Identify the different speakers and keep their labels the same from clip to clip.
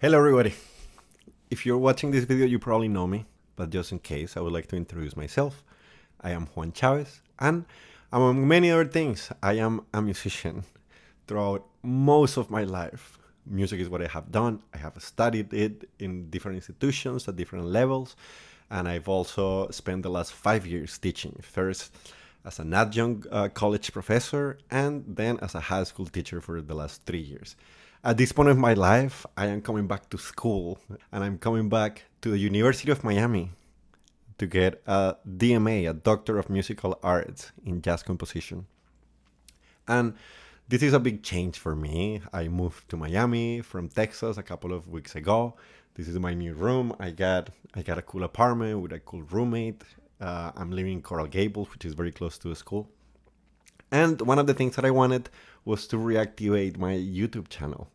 Speaker 1: Hello everybody. If you're watching this video, you probably know me, but just in case, I would like to introduce myself. I am Juan Chavez, and among many other things, I am a musician. Throughout most of my life, music is what I have done. I have studied it in different institutions at different levels, and I've also spent the last 5 years teaching. First as an adjunct college professor, and then as a high school teacher for the last 3 years. At this point of my life, I am coming back to school, and I'm coming back to the University of Miami to get a DMA, a Doctor of Musical Arts in Jazz Composition. And this is a big change for me. I moved to Miami from Texas a couple of weeks ago. This is my new room. I got a cool apartment with a cool roommate. I'm living in Coral Gables, which is very close to the school. And one of the things that I wanted was to reactivate my YouTube channel.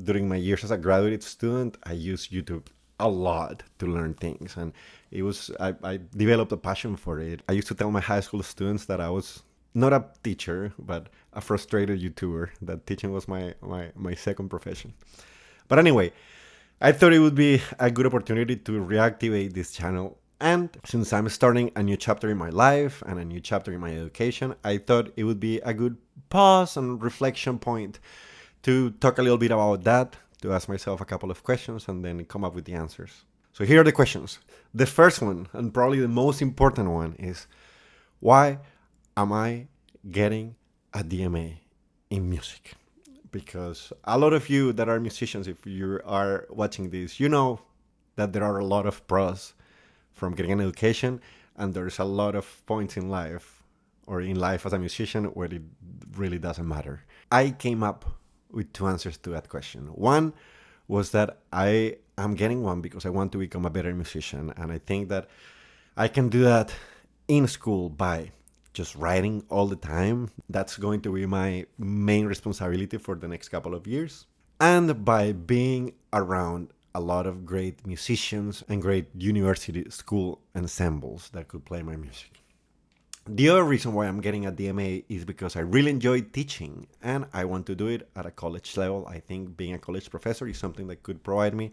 Speaker 1: During my years as a graduate student, I used YouTube a lot to learn things, and I developed a passion for it. I used to tell my high school students that I was not a teacher, but a frustrated YouTuber, that teaching was my second profession. But anyway, I thought it would be a good opportunity to reactivate this channel. And since I'm starting a new chapter in my life and a new chapter in my education, I thought it would be a good pause and reflection point to talk a little bit about that, to ask myself a couple of questions and then come up with the answers. So here are the questions. The first one, and probably the most important one, is why am I getting a DMA in music? Because a lot of you that are musicians, if you are watching this, you know that there are a lot of pros from getting an education, and there's a lot of points in life, or in life as a musician, where it really doesn't matter. I came up with two answers to that question. One was that I am getting one because I want to become a better musician, and I think that I can do that in school by just writing all the time. That's going to be my main responsibility for the next couple of years. And by being around a lot of great musicians and great university school ensembles that could play my music. The other reason why I'm getting a DMA is because I really enjoy teaching and I want to do it at a college level. I think being a college professor is something that could provide me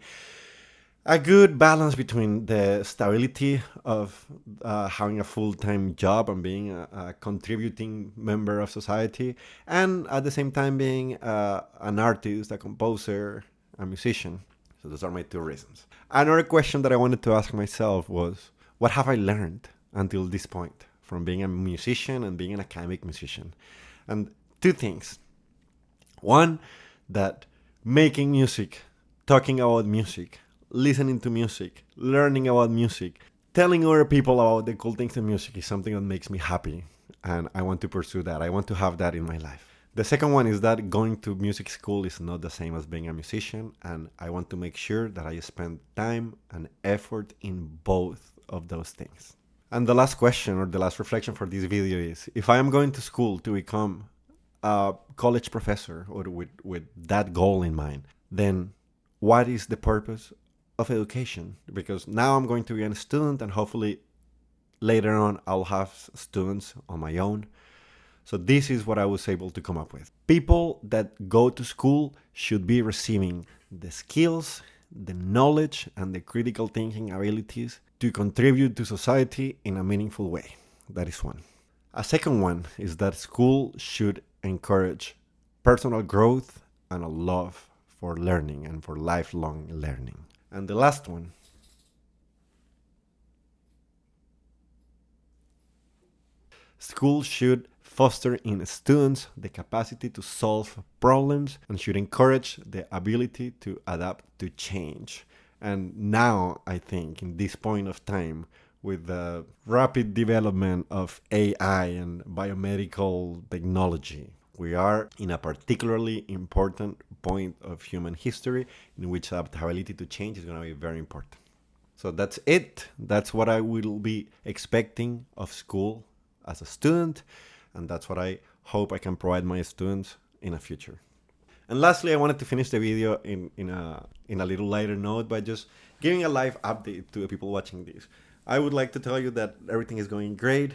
Speaker 1: a good balance between the stability of having a full-time job and being a contributing member of society, and at the same time being an artist, a composer, a musician. So those are my two reasons. Another question that I wanted to ask myself was, what have I learned until this point from being a musician and being an academic musician? And two things. One, that making music, talking about music, listening to music, learning about music, telling other people about the cool things in music is something that makes me happy. And I want to pursue that. I want to have that in my life. The second one is that going to music school is not the same as being a musician. And I want to make sure that I spend time and effort in both of those things. And the last question, or the last reflection for this video, is if I am going to school to become a college professor, or with that goal in mind, then what is the purpose of education? Because now I'm going to be a student, and hopefully later on I'll have students on my own. So this is what I was able to come up with. People that go to school should be receiving the skills, the knowledge, and the critical thinking abilities to contribute to society in a meaningful way. That is one. A second one is that school should encourage personal growth and a love for learning and for lifelong learning. And the last one, school should foster in students the capacity to solve problems and should encourage the ability to adapt to change. And now, I think, in this point of time, with the rapid development of AI and biomedical technology, we are in a particularly important point of human history in which adaptability to change is going to be very important. So that's it. That's what I will be expecting of school as a student, and that's what I hope I can provide my students in the future. And lastly, I wanted to finish the video in a little lighter note by just giving a live update to the people watching this. I would like to tell you that everything is going great.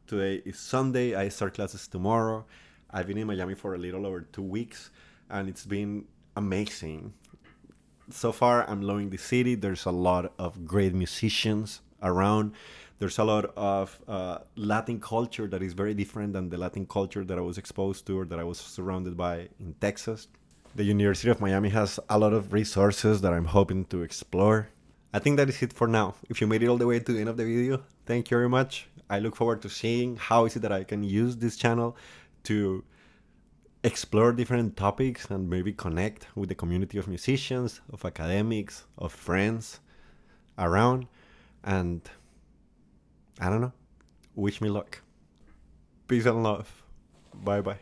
Speaker 1: Today is Sunday. I start classes tomorrow. I've been in Miami for a little over 2 weeks, and it's been amazing. So far, I'm loving the city. There's a lot of great musicians around. There's a lot of Latin culture that is very different than the Latin culture that I was exposed to or that I was surrounded by in Texas. The University of Miami has a lot of resources that I'm hoping to explore. I think that is it for now. If you made it all the way to the end of the video, thank you very much. I look forward to seeing how is it that I can use this channel to explore different topics and maybe connect with the community of musicians, of academics, of friends around. And I don't know, wish me luck. Peace and love. Bye bye.